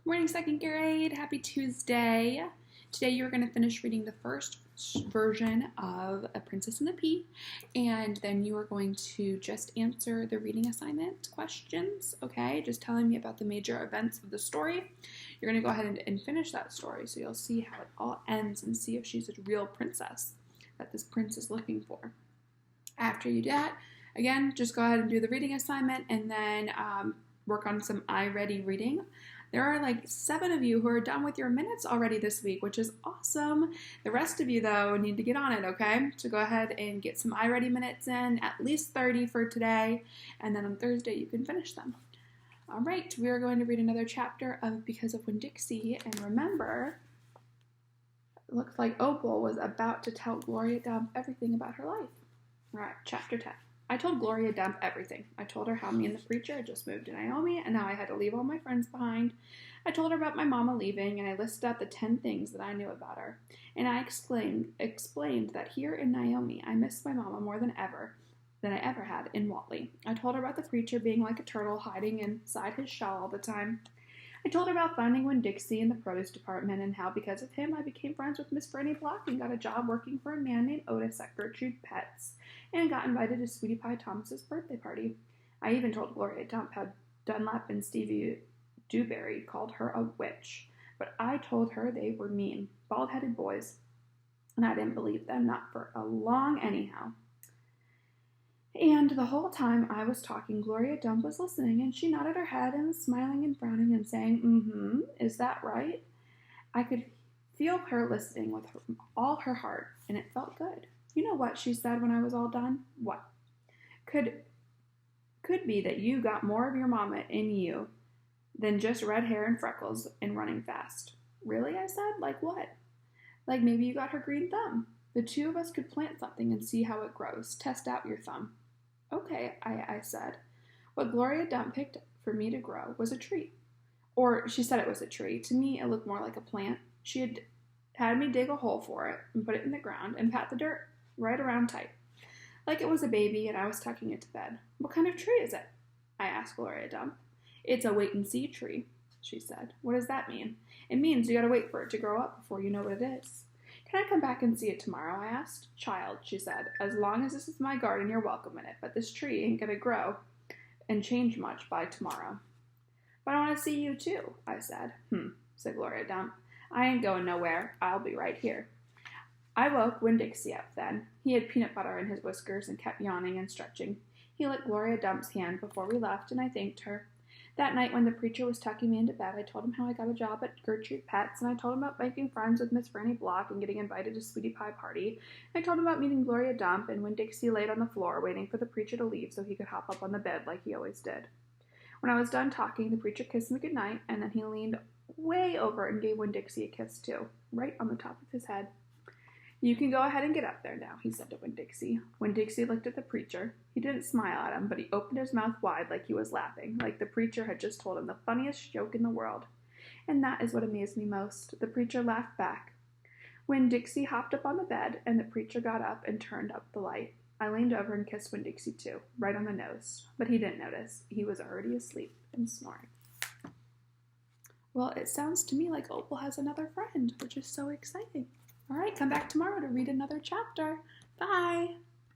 Good morning, second grade. Happy Tuesday. Today you're going to finish reading the first version of A Princess and the Pea, and then you are going to just answer the reading assignment questions, okay? Just telling me about the major events of the story. You're going to go ahead and finish that story, so you'll see how it all ends and see if she's a real princess that this prince is looking for. After you do that, again, just go ahead and do the reading assignment and then work on some iReady reading. There are like 7 of you who are done with your minutes already this week, which is awesome. The rest of you, though, need to get on it, okay? So go ahead and get some iReady minutes in, at least 30 for today, and then on Thursday you can finish them. All right, we are going to read another chapter of Because of Winn-Dixie, and remember, it looks like Opal was about to tell Gloria Dump everything about her life. All right, chapter 10. I told Gloria Dump everything. I told her how me and the preacher had just moved to Naomi and how I had to leave all my friends behind. I told her about my mama leaving, and I listed out the 10 things that I knew about her. And I explained that here in Naomi, I missed my mama more than I ever had in Whatley. I told her about the preacher being like a turtle hiding inside his shell all the time. I told her about finding Winn-Dixie in the produce department and how because of him I became friends with Miss Franny Block and got a job working for a man named Otis at Gertrude Pets and got invited to Sweetie Pie Thomas's birthday party. I even told Gloria Dump how Dunlap and Stevie Dewberry called her a witch, but I told her they were mean, bald-headed boys, and I didn't believe them, not for a long anyhow. And the whole time I was talking, Gloria Dump was listening, and she nodded her head and was smiling and frowning and saying, is that right? I could feel her listening with all her heart, and it felt good. You know what she said when I was all done? What? Could be that you got more of your mama in you than just red hair and freckles and running fast. Really, I said? Like what? Like maybe you got her green thumb. The two of us could plant something and see how it grows. Test out your thumb. Okay, I said. What Gloria Dump picked for me to grow was a tree. Or she said it was a tree. To me, it looked more like a plant. She had me dig a hole for it and put it in the ground and pat the dirt right around tight, like it was a baby and I was tucking it to bed. What kind of tree is it? I asked Gloria Dump. It's a wait-and-see tree, she said. What does that mean? It means you gotta wait for it to grow up before you know what it is. Can I come back and see it tomorrow? I asked. Child, she said, as long as this is my garden, you're welcome in it, but this tree ain't gonna grow and change much by tomorrow. But I want to see you too, I said. Said Gloria Dump. I ain't going nowhere. I'll be right here. I woke Winn-Dixie up then. He had peanut butter in his whiskers and kept yawning and stretching. He licked Gloria Dump's hand before we left, and I thanked her. That night when the preacher was tucking me into bed, I told him how I got a job at Gertrude Pets, and I told him about making friends with Miss Franny Block and getting invited to Sweetie Pie party. I told him about meeting Gloria Dump, and Winn-Dixie laid on the floor waiting for the preacher to leave so he could hop up on the bed like he always did. When I was done talking, the preacher kissed me goodnight, and then he leaned way over and gave Winn-Dixie a kiss too, right on the top of his head. You can go ahead and get up there now, he said to Winn-Dixie. Winn-Dixie looked at the preacher. He didn't smile at him, but he opened his mouth wide like he was laughing, like the preacher had just told him the funniest joke in the world. And that is what amazed me most. The preacher laughed back. Winn-Dixie hopped up on the bed, and the preacher got up and turned up the light. I leaned over and kissed Winn-Dixie too, right on the nose. But he didn't notice. He was already asleep and snoring. Well, it sounds to me like Opal has another friend, which is so exciting. All right, come back tomorrow to read another chapter. Bye.